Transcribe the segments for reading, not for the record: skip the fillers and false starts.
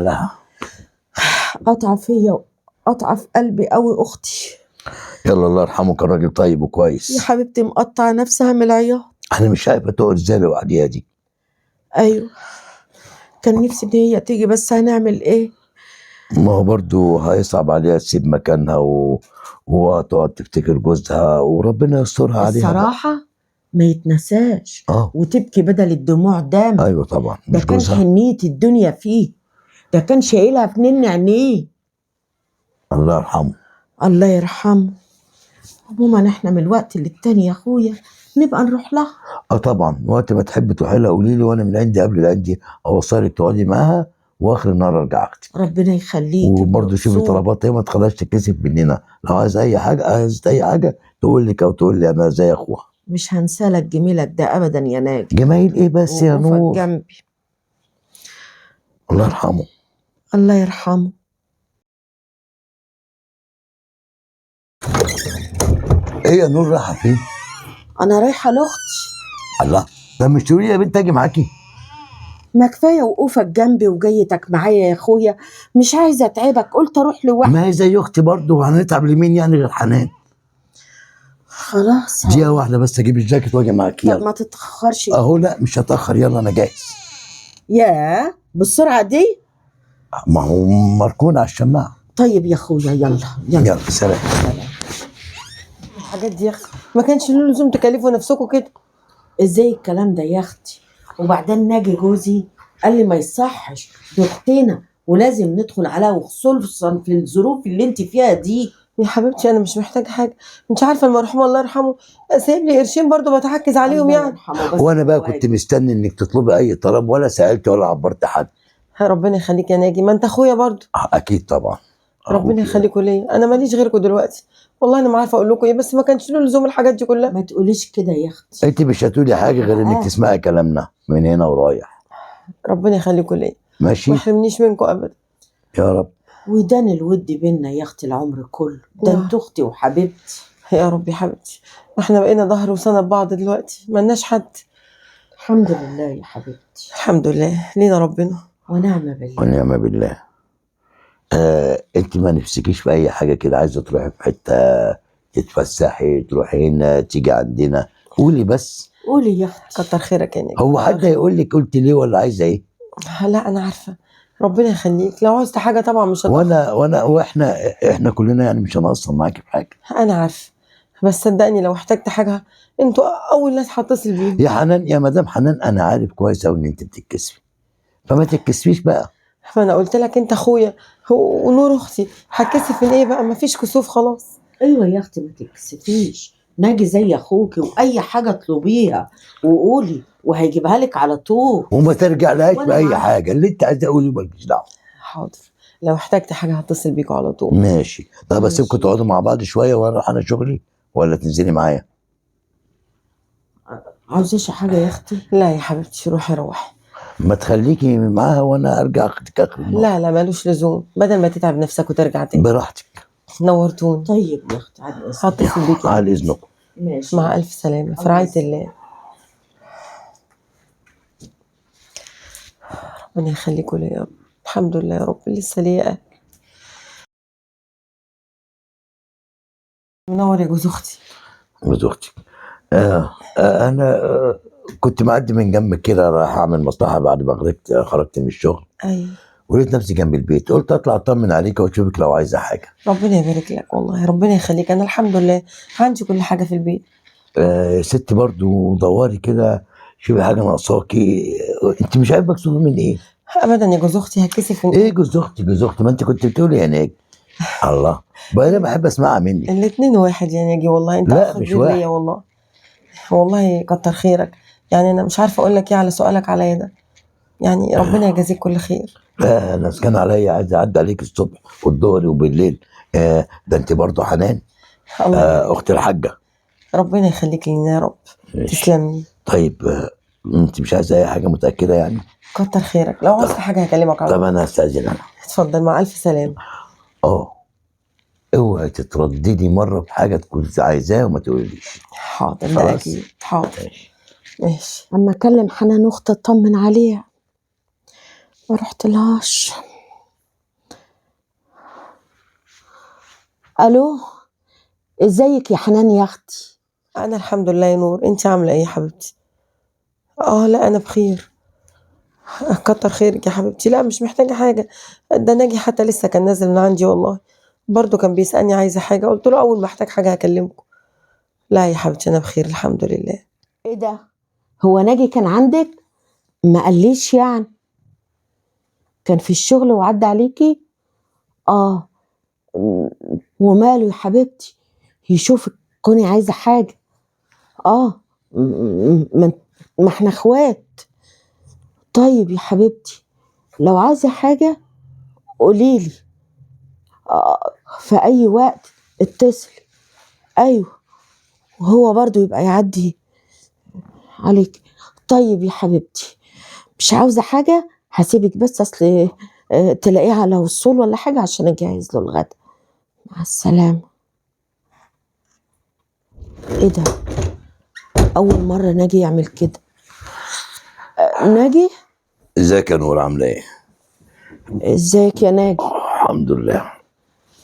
لا قطع فيا قطع في قلبي قوي اختي. يلا الله يرحمه، كان راجل طيب يا وكويس. حبيبتي مقطعه نفسها من العياط. انا مش عارفه تقعد ازاي لوحديها دي. ايوه كان نفسي ان هي تيجي، بس هنعمل ايه؟ ما هو برضه هيصعب عليها تسيب مكانها وتقعد تفتكر جوزها، وربنا يسترها عليها بقى. الصراحه ما يتنساش وتبكي بدل الدموع دم. ايوه طبعا، ده مش كان جوزها. حنية الدنيا فيه، ده كان شايلها في نن عينيه. الله يرحمه. الله يرحمه. عموما احنا من الوقت للتاني يا اخويا نبقى نروح لها. طبعا، وقت ما تحب تروحي لها قولي لي، وانا من عندي قبل عندي اوصلك تقعدي معاها، واخر النهار ارجع اختك. ربنا يخليك. وبرضه شوفي طلبات هي، ما تخليهاش تتكسف مننا. لو عايز اي حاجه تقول لك، او تقول لي انا زي اخوها. مش هنسالك جميلك ده ابدا يا ناجي. جمايل ايه بس يا نور؟ جنبي. الله يرحمه. الله يرحمه. ايه يا نور رايحه فين؟ انا رايحه لاختي. الله، ده مش تقولي يا بنت اجي معاكي؟ ما كفايه وقوفك جنبي وجيتك معايا يا اخويا، مش عايزه اتعبك، قلت اروح لوحدي. ما هي زي اختي برضه، وهنتعب لمين يعني غير حنان؟ خلاص دقيقه واحده بس اجيب الجاكيت واجي معاكي. طب يلا ما تتاخرش. اهو. لا مش هتاخر، يلا انا جاهز. ياه بالسرعه دي؟ ما هو مركون على الشماعه. طيب يا اخويا يلا يلا. يلا سلام. الحاجات دي يا اختي ما كانش له لزوم تكلفوا نفسكم كده. ازاي الكلام ده يا اختي؟ وبعدين ناجي جوزي قال لي ما يصحش، دي اختنا ولازم ندخل عليها، وخصوصا في الظروف اللي انت فيها دي. يا حبيبتي انا مش محتاجه حاجه، انت عارفه المرحوم الله يرحمه سايب لي قرشين برضه بتحكز عليهم يعني. وانا بقى كنت مستني انك تطلبي اي طلب، ولا سالت ولا عبرت حد. ربنا يخليك يا ناجي، ما انت اخويا برضه. اكيد طبعا. ربنا يخليكوا ليا، انا ماليش غيركم دلوقتي. والله انا ما عارفه اقول لكم ايه، بس ما كانش له لزوم الحاجات دي كلها. ما تقوليش كده يا اختي. انت مش هتقولي حاجه غير انك تسمعي كلامنا من هنا ورايح. ربنا يخليكوا ليا. ماشي. ما يحرمنيش منكم ابدا يا رب. ودان الود بينا يا اختي العمر كله، ده انت اختي وحبيبتي. يا رب يا حبيبتي، احنا بقينا ظهر وسند بعض دلوقتي، ملناش حد. الحمد لله يا حبيبتي. الحمد لله، لينا ربنا ونعم بالله. ونعم بالله. انت ما نفسكيش في اي حاجه كده؟ عايزه تروحي في حته تتفسحي، تروحي هنا، تيجي عندنا؟ قولي بس. قولي يا اختي. كتر خيرك يا نجم. هو حد هيقول لك قلت ليه ولا عايزه ايه؟ لا انا عارفه، ربنا يخليك. لو عاوزت حاجه طبعا مش هتأخر. واحنا كلنا يعني مش هنقصر معاكي في حاجه. انا عارفه، بس صدقني لو احتجت حاجه انتوا اول ناس هتصل بيهم. يا حنان، يا مدام حنان، انا عارف كويس قوي ان انت بتتكسفي، فما تتكسفيش بقى. فانا قلت لك انت اخويا ونور اختي، هتكسف من ايه بقى؟ مفيش كسوف خلاص. ايوه يا اختي ما تتكسفيش، ناجي زي اخوكي، واي حاجه اطلبيها وقولي وهيجيبها لك على طول، وما ترجعلهاش باي حاجه. اللي انت عايزه قولي مالكيش دعوه. حاضر، لو احتجت حاجه هتصل بيكوا على طول. ماشي. طب اسيبكم تقعدوا مع بعض شويه وانا اروح انا شغلي، ولا تنزلي معايا؟ عاوزاش حاجه يا اختي؟ لا يا حبيبتي روحي روحي. ما تخليكي معاها وانا ارجع اخدك اخر النهار. لا لا مالوش لزوم، بدل ما تتعب نفسك وترجع تاني. براحتك. نورتوني. طيب يا اختي على اذنك. هتصل بيكي على اذنكم. ماشي. مع الف سلامه، في رعايه الله. ربنا يخليكوا لي يا رب. الحمد لله يا رب، لسه ليا اهل. منور يا جوز اختي. جوز اختك. انا كنت معدي من جنبك كده، رايح اعمل مصلحه بعد ما خرجت من الشغل. ايوه. ولقيت نفسي جنب البيت، قلت اطلع اطمن عليك واشوفك لو عايزه حاجه. ربنا يبارك لك والله، ربنا يخليك. انا الحمد لله عندي كل حاجه في البيت. ستي برضو دوري كده، شوفي حاجه ناقصاكي. انت مش عارف مكسوفه من ايه؟ ابدا يا جوز اختي، هتكسف من ايه جوز اختي؟ جوز اختي ما انت كنت بتقولي هناك. الله بقى، انا بحب اسمعها منك. الاتنين واحد يا ناجي والله. انت لا مش واحد ليا والله. والله كتر خيرك. يعني انا مش عارفه اقول لك ايه على سؤالك عليا ده، يعني ربنا يجازيك كل خير. انا كان عليا عايز اعدي عليك الصبح والظهر وبالليل. ده انت برضو حنان. اخت الحاجه. ربنا يخليك لينا يا رب. تسلمي. طيب انت مش عايزه اي حاجه؟ متاكده يعني؟ كتر خيرك، لو عاوزت حاجه هكلمك على طب انا هستاذن انا. اتفضل مع الف سلامه. اوعي تترددي مره في حاجه تكون عايزاها وما تقوليش. حاضر، ده اكيد. حاضر ماشي. اما اكلم حنان اختي اطمن عليها، ما رحت لهاش. الو، ازيك يا حنان يا اختي؟ انا الحمد لله يا نور، انت عامله ايه يا حبيبتي؟ لا انا بخير. كتر خيرك يا حبيبتي. لا مش محتاجه حاجه، ده ناجي حتى لسه كان نازل من عندي والله، برضو كان بيسالني عايزه حاجه، قلت له اول ما احتاج حاجه هكلمكم. لا يا حبيبتي انا بخير الحمد لله. ايه ده؟ هو ناجي كان عندك؟ ما قاليش يعني. كان في الشغل وعدى عليكي؟ اه. وماله يا حبيبتي؟ يشوفك كوني عايزه حاجه. اه. ما احنا اخوات. طيب يا حبيبتي، لو عايزه حاجه قوليلي. في اي وقت اتصلي. ايوه، وهو برضو يبقى يعدي عليك. طيب يا حبيبتي، مش عاوزه حاجه، هسيبك بس اصل تلاقيه على وصول ولا حاجه عشان اجهز له الغدا. مع السلامه. ايه ده؟ اول مره ناجي يعمل كده. ناجي، ازيك يا نور، عامله ايه؟ ازيك يا ناجي؟ الحمد لله.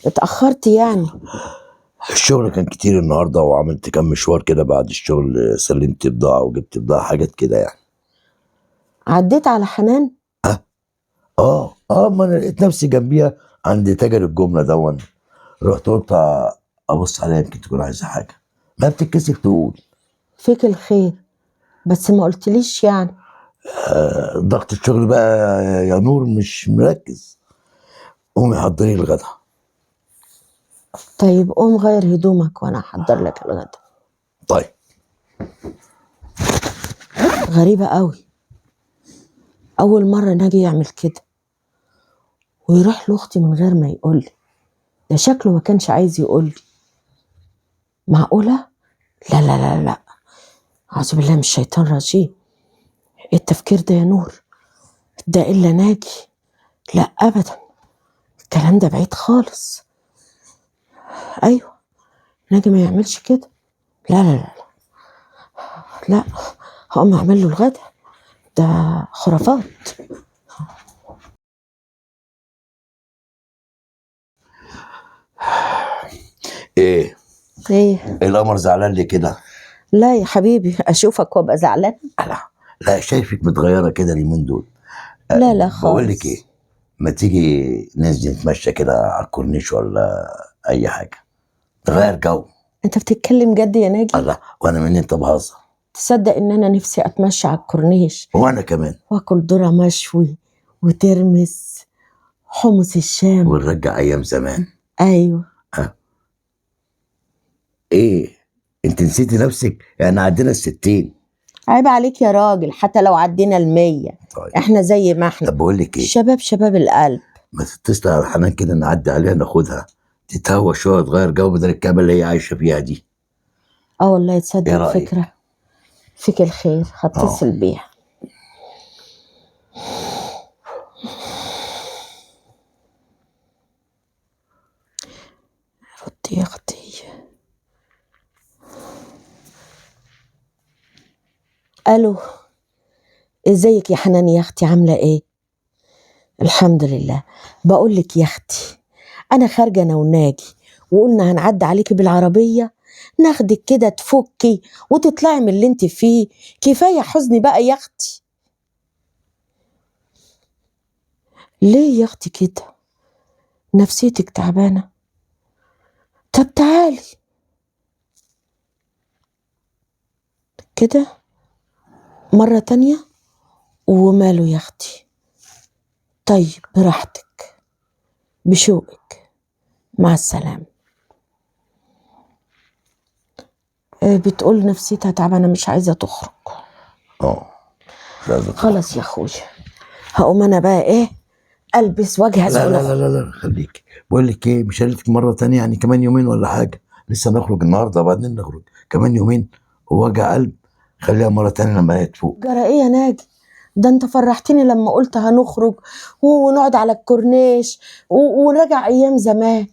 اتاخرت يعني؟ الشغل كان كتير النهارده، وعملت كام مشوار كده بعد الشغل، سلمت بضاعه وجبت بضاعه، حاجات كده يعني. عديت على حنان؟ ما انا لقيت نفسي جنبيها عند تاجر الجمله دون. رحت قلت ابص عليها يمكن تكون عايزه حاجه، ما بتتكسف تقول. فيك الخير، بس ما قلتليش يعني. ضغط الشغل بقى يا نور، مش مركز. قومي حضري الغدا. طيب قوم غير هدومك وانا احضر لك الغدا. طيب. غريبة قوي، اول مرة ناجي يعمل كده ويروح لاختي من غير ما يقولي. ده شكله ما كانش عايز يقولي. معقولة؟ لا لا لا لا، اعوذ بالله من الشيطان الرجيم. ايه التفكير ده يا نور؟ ده الا ناجي؟ لا ابدا، الكلام ده بعيد خالص. ايوه، ناجي ما يعملش كده. لا لا لا لا، هقوم اعمل له الغدا، ده خرافات. ايه ايه؟ القمر زعلان لي كده؟ لا يا حبيبي، اشوفك وابقى زعلان؟ لا، لا، شايفك متغيره كده اليومين دول. لا لا بقول لك ايه، خالص. ما تيجي ننزل نتمشى كده على الكورنيش ولا اي حاجه، نغير جو. انت بتتكلم جد يا ناجي؟ الله، وانا مني انت بهزر؟ تصدق ان انا نفسي اتمشى على الكورنيش وانا كمان. واكل ذره مشوي وترمس حمص الشام. ونرجع ايام زمان. ايوه. ايه، انت نسيتي نفسك؟ يعني عدينا ال60. عيب عليك يا راجل، حتى لو عدينا 100 طيب. احنا زي ما احنا. طب بقول لك ايه، الشباب شباب القلب. ما تتصل على حنان كده، نعدي عليها ناخدها تتهوى شويه، تغير جو بدل الكآبه اللي هي عايشه فيها دي. اه والله ايه تصدق رايك؟ الفكره. فيك الخير، هتصل بيها. ردي يا اختي. الو، ازيك يا حنان يا اختي؟ عامله ايه؟ الحمد لله. بقول لك يا اختي، انا خارجه انا وناجي، وقلنا هنعدي عليكي بالعربيه، ناخدك كده تفكي وتطلعي من اللي انت فيه. كفايه حزن بقى يا اختي. ليه يا اختي كده؟ نفسيتك تعبانه؟ طب تعالي كده مره تانية. وماله يا اختي؟ طيب براحتك، بشوقك. مع السلامه. بتقول نفسيتها تعبانه مش عايزه تخرج. اه، لازم. خلاص يا اخويا، هقوم انا بقى ايه، البس واجهز لا لا لا ونخرج. لا لا، خليك. بقول لك ايه، مش هلتك مره تانية يعني كمان يومين ولا حاجه؟ لسه نخرج النهارده وبعدين نخرج كمان يومين، ووجع قلب. خليها مره تانية لما هي تفوق. جرى ايه يا ناجي؟ ده انت فرحتني لما قلت هنخرج ونقعد على الكورنيش ونرجع ايام زمان.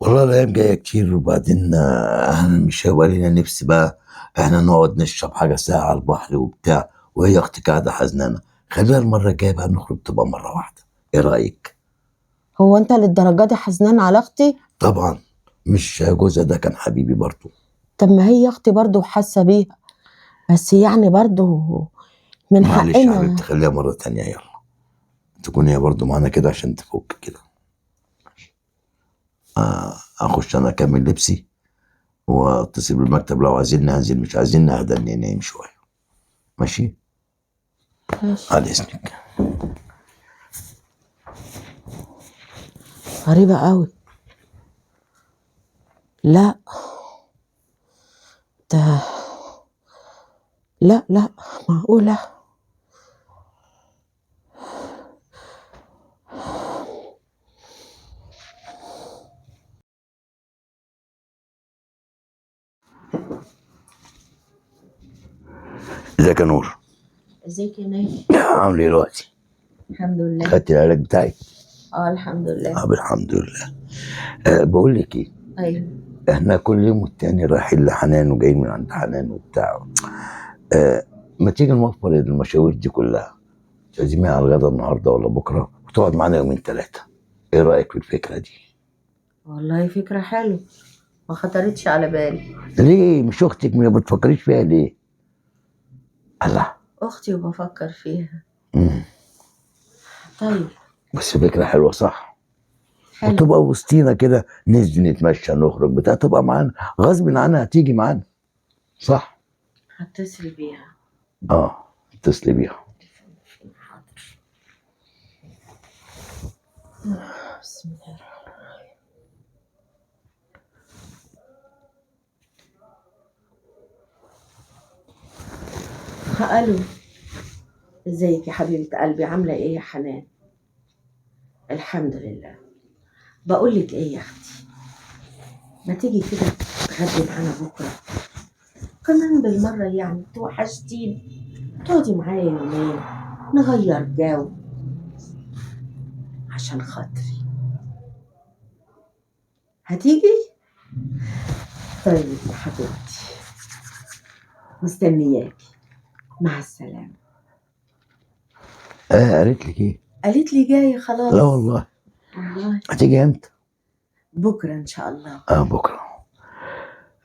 والله الايام جايه كتير، وبعدين احنا مش هيبقى لنا نفس بقى احنا نقعد نشرب حاجه ساعه على البحر وبتاع، وهي اختي قاعده حزنانه. خليها المره الجايه بقى نخرج تبقى مره واحده. ايه رايك؟ هو انت للدرجه دي حزنان على اختي؟ طبعا، مش جوزها ده كان حبيبي برضه. طب ما هي اختي برضه وحاسه بيها، بس يعني برضه من معلش يا حقنا. حبيبتي، خليها مرة تانية، يلا تكون هي برضه معانا كده عشان تفك كده. اخش انا اكمل لبسي واتصل بالمكتب، لو عايزين ننزل، مش عايزين نهدى ننام شوية. ماشي؟ ماشي. على اذنك. غريبه قوي. لا ده، لا لا، معقوله؟ ازيك يا نور؟ ازيك يا ناجي؟ عامل ايه دلوقتي؟ الحمد لله. خدت العلاج بتاعي؟ الحمد لله. الحمد لله. بقول لك ايه، ايوه. احنا كل يوم والتاني رايحين لحنان وجايين من عند حنان وبتاع. ما تيجي نوفر المشاوير دي كلها، تعزميها على الغدا النهارده ولا بكره وتقعد معانا يومين ثلاثه. ايه رايك في الفكره دي؟ والله فكره حلوه، ما خطرتش على بالي. ليه مش اختك؟ ما بتفكريش فيها ليه؟ الله. اختي وبفكر فيها. مم. طيب. بس فكره حلوه صح؟ حلو. وتبقى وسطينا كده، ننزل نتمشى نخرج بتاع، تبقى معانا غصب عنها، هتيجي معانا صح؟ هتصل بيها. اتصلي بيها. بسم الله الرحمن الرحيم. الو، ازيك يا حبيبه قلبي؟ عامله ايه يا حنان؟ الحمد لله. بقول لك ايه يا اختي، ما تيجي كده تغدي معانا بكره كمان بالمره، يعني توحشتيني، تقعدي معايا يومين نغير جو عشان خاطري. هتيجي؟ طيب يا حبيبتي، مستنياكي. مع السلامه. قالت لك ايه؟ قالت لي جايه خلاص. لا والله. والله هتيجي امتى؟ بكره ان شاء الله. بكره.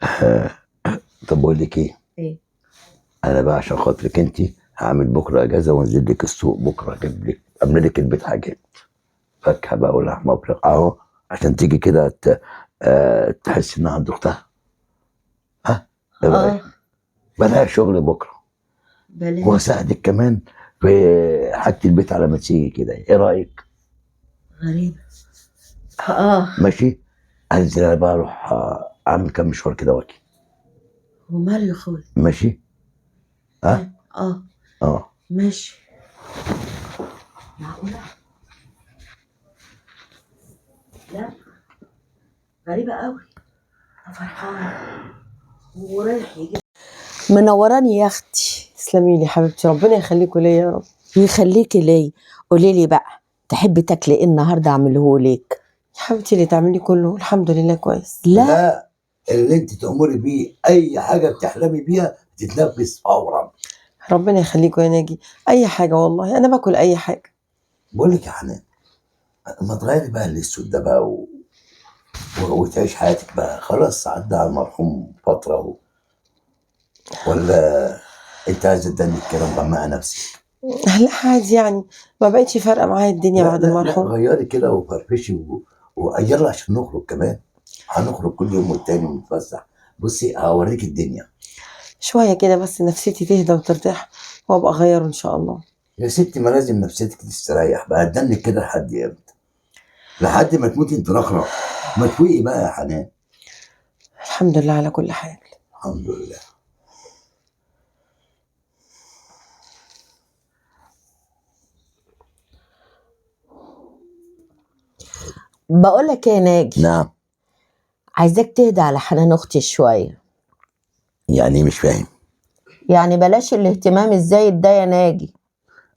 آه طب بقول لك ايه، ايه؟ انا بقى عشان خاطرك انت هعمل بكره اجازه وانزل لك السوق بكره، اجيب لك اعمل لك البيت حاجات، فاكهه بقى ولحمه وفراخ اهو، عشان تيجي كده تحس انها عند اختها. ها؟ ايه رايك؟ بلاش شغل بكره، بلاش. واساعدك كمان في حاجه البيت على ما تيجي كده. ايه رايك؟ غريبه. ماشي. انزل انا بقى اروح اعمل كام مشوار كده واجي. وماله يا اخويا؟ ماشي. ماشي. معقوله؟ لا، غريبه قوي. فرحان ورايح يجي. منوراني يا اختي. تسلمي لي حبيبتي، ربنا يخليكوا ليا يا رب. يخليكي ليا. قولي لي بقى، تحبي تاكلي ايه النهارده اعمله لك؟ يا حبيبتي اللي تعملي كله الحمد لله كويس. لا، اللي انت تأمري بيه اي حاجه بتحلمي بيها تتنفذ فورا. ربنا يخليكوا يا ناجي، اي حاجه والله انا باكل اي حاجه. بقول لك يا حنان، ما تغيري بقى الاسود ده بقى وتعيش حياتك بقى، خلاص عدى على المرحوم فتره ولا انت عايزه تدني الكلام غمقه نفسك؟ لا عادي يعني، ما بقتش فارقه معايا الدنيا لا بعد لا لا، المرحوم. غيري كده وفرفشي ويلا عشان نخرج كمان، هنخرج كل يوم والتاني ونتفسح. بصي هوريك الدنيا شويه كده بس نفسيتي تهدى وترتاح وابقى اغيره ان شاء الله. يا ستي. ما لازم نفسيتك تستريح بقى، تدنك كده لحد امتى؟ لحد ما تموتي انت رخرة؟ ما تفوقي بقى يا حنان. الحمد لله على كل حال. الحمد لله. بقول لك ايه يا ناجي؟ نعم. عايزاك تهدى على حنان اختي شويه. يعني مش فاهم. يعني بلاش الاهتمام الزايد ده يا ناجي.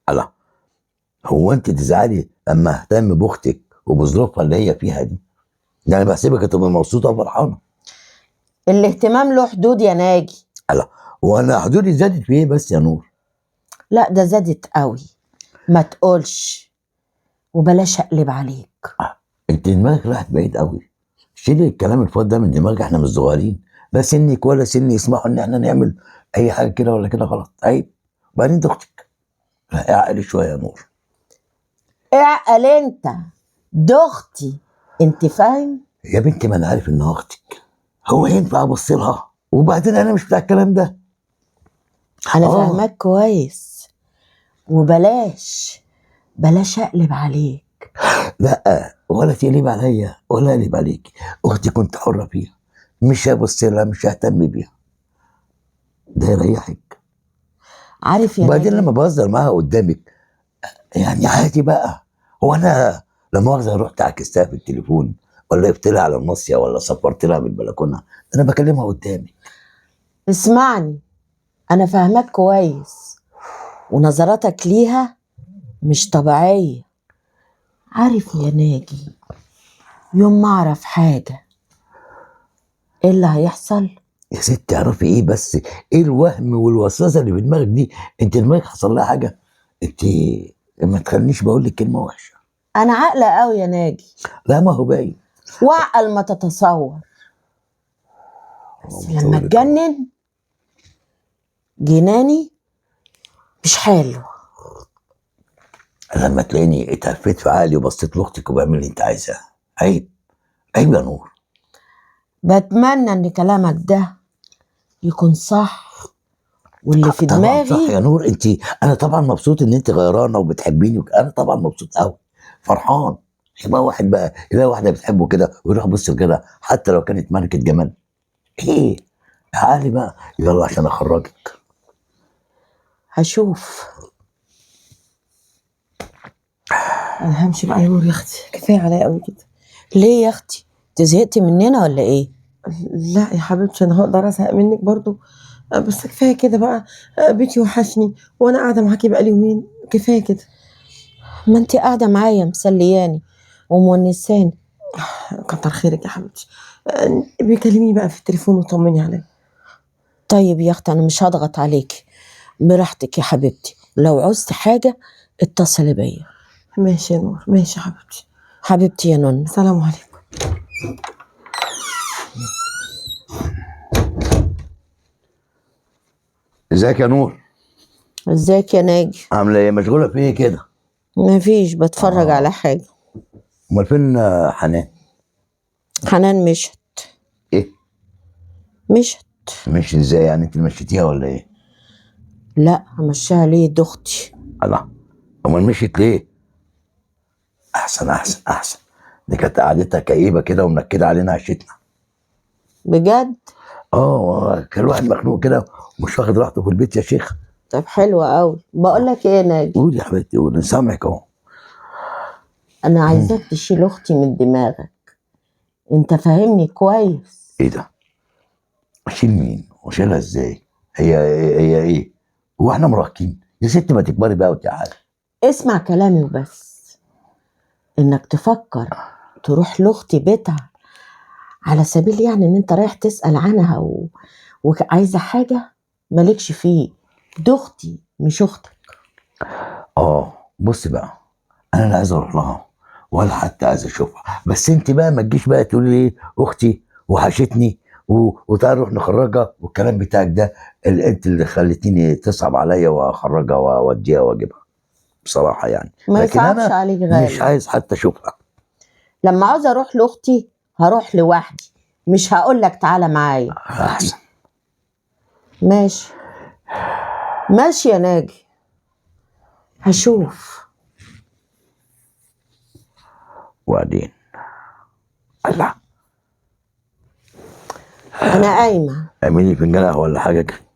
الله، هو انت تزعلي لما اهتم باختك وبظروفها اللي هي فيها دي؟ ده انا بحسبك هتبقى مبسوطه وفرحانه. الاهتمام له حدود يا ناجي. الله، وانا حدودي زادت في ايه بس يا نور؟ لا ده زادت قوي، ما تقولش. وبلاش اقلب عليك. انت دماغك راحت بعيد قوي. شيل الكلام الفاضي ده من دماغك، احنا مش صغيرين، لا سنك ولا سني يسمحوا ان احنا نعمل اي حاجه كده ولا كده، غلط، عيب. وبعدين دي اختك، اعقلي شويه يا نور. اعقل انت، دي اختي، انت فاهم؟ يا بنتي ما انا عارف انها اختك، هو ينفع ابص لها؟ وبعدين انا مش بتاع الكلام ده. انا فاهماك كويس، وبلاش اقلب عليك. لا، ولا تقلب عليا ولا اقلب عليك، اختي كنت حره فيها، مش هبص لها، مش ههتم بيها، ده يريحك. عارف يا وبعدين لما ناجي، بهزر معاها قدامك يعني عادي بقى. هو انا لا مؤاخذه رحت عكستها في التليفون، ولا جبت لها على الناصيه، ولا صفرت لها من البلكونه؟ انا بكلمها قدامي. اسمعني، انا فاهماك كويس، ونظراتك ليها مش طبيعية. عارف يا ناجي، يوم ما اعرف حاجة ايه اللي هيحصل؟ يا ست تعرفي ايه بس؟ ايه الوهم والوسوسه اللي في دماغك دي؟ انت دماغك حصل لها حاجه؟ انت ما تخلينيش بقول لك كلمه وحشه. انا عاقلة قوي يا ناجي، لا ما هو باين. واعقل ما تتصور. بس لما اتجنن جناني مش حلو. لما تلاقيني اتهفيت في عقلي وبصيت لاختك وبعمل اللي انت عايزاه، عيب، عيب يا نور. بتمنى ان كلامك ده يكون صح، واللي في طبعا صح دماغي. يا نور. انت، انا طبعا مبسوط ان انت غيرانه وبتحبيني انا طبعا مبسوط قوي، فرحان. يبقى واحد بقى يلاقي واحده بتحبه كده ويروح بص كده، حتى لو كانت ملكه جمال، ايه؟ تعالي بقى يلا عشان اخرجك. هشوف. انا همشي بقى يا نور يا اختي، كفايه عليا قوي كده. ليه يا اختي؟ انت زهقتي مننا ولا ايه؟ لا يا حبيبتي، انا هقدر ازهق منك برضو؟ بس كفايه كده بقى. بيتي وحشني، وانا قاعده معاكي بقالي يومين، كفايه كده. ما انت قاعدة معايا مسلياني ومونساني. كتر خيرك يا حبيبتي. بيكلميني بقى في التليفون وطمني عليا. طيب يا اختي، انا مش هضغط عليكي، براحتك يا حبيبتي، لو عوزتي حاجة اتصلي بيا. ماشي يا نور، ماشي يا حبيبتي. حبيبتي يا نون. السلام عليكم. ازيك يا نور؟ ازيك يا ناجي؟ عامله ايه؟ مشغوله في ايه كده؟ مفيش، بتفرج على حاجة. امال فين حنان؟ حنان مشت. ايه؟ مشت. مش ازاي يعني؟ انت مشيتيها ولا ايه؟ لا، همشيها ليه؟ دي اختي. الله، امال مشيت ليه؟ احسن احسن احسن، دي كانت قعدتها كئيبه كده ومنكده علينا عيشتنا. بجد؟ اه كان الواحد مخنوق كده ومش واخد راحته في البيت يا شيخ. طب حلوة قوي. بقول لك ايه يا ناجي، قولي يا حبيبتي، قولي، سامعك اهو. انا عايزاك تشيل اختي من دماغك، انت فاهمني كويس. ايه ده؟ اشيل مين واشيلها ازاي؟ هي ايه؟ هو احنا مراهقين يا ست؟ ما تكبري بقى وتعالي. اسمع كلامي وبس، انك تفكر تروح لاختي بيتها على سبيل يعني ان انت رايح تسأل عنها وعايزة حاجة، مالكش فيه. دي اختي مش اختك. اه بصي بقى، انا لا عايز اروح لها ولا حتى عايز اشوفها، بس انت بقى ما تجيش بقى تقولي لي اختي وحشتني وتعالى نروح نخرجها والكلام بتاعك ده، اللي انت اللي خليتيني تصعب عليا واخرجها واوديها واجيبها بصراحه يعني. ما لكن يصعبش انا عليك مش غالي. عايز حتى اشوفها. لما عاوز اروح لاختي هروح لوحدي، مش هقول لك تعالى معايا. احسن. ماشي. ماشي يا ناجي، هشوف. وبعدين الله، انا قايمه. اعملي فنجان قهوه ولا حاجه كده.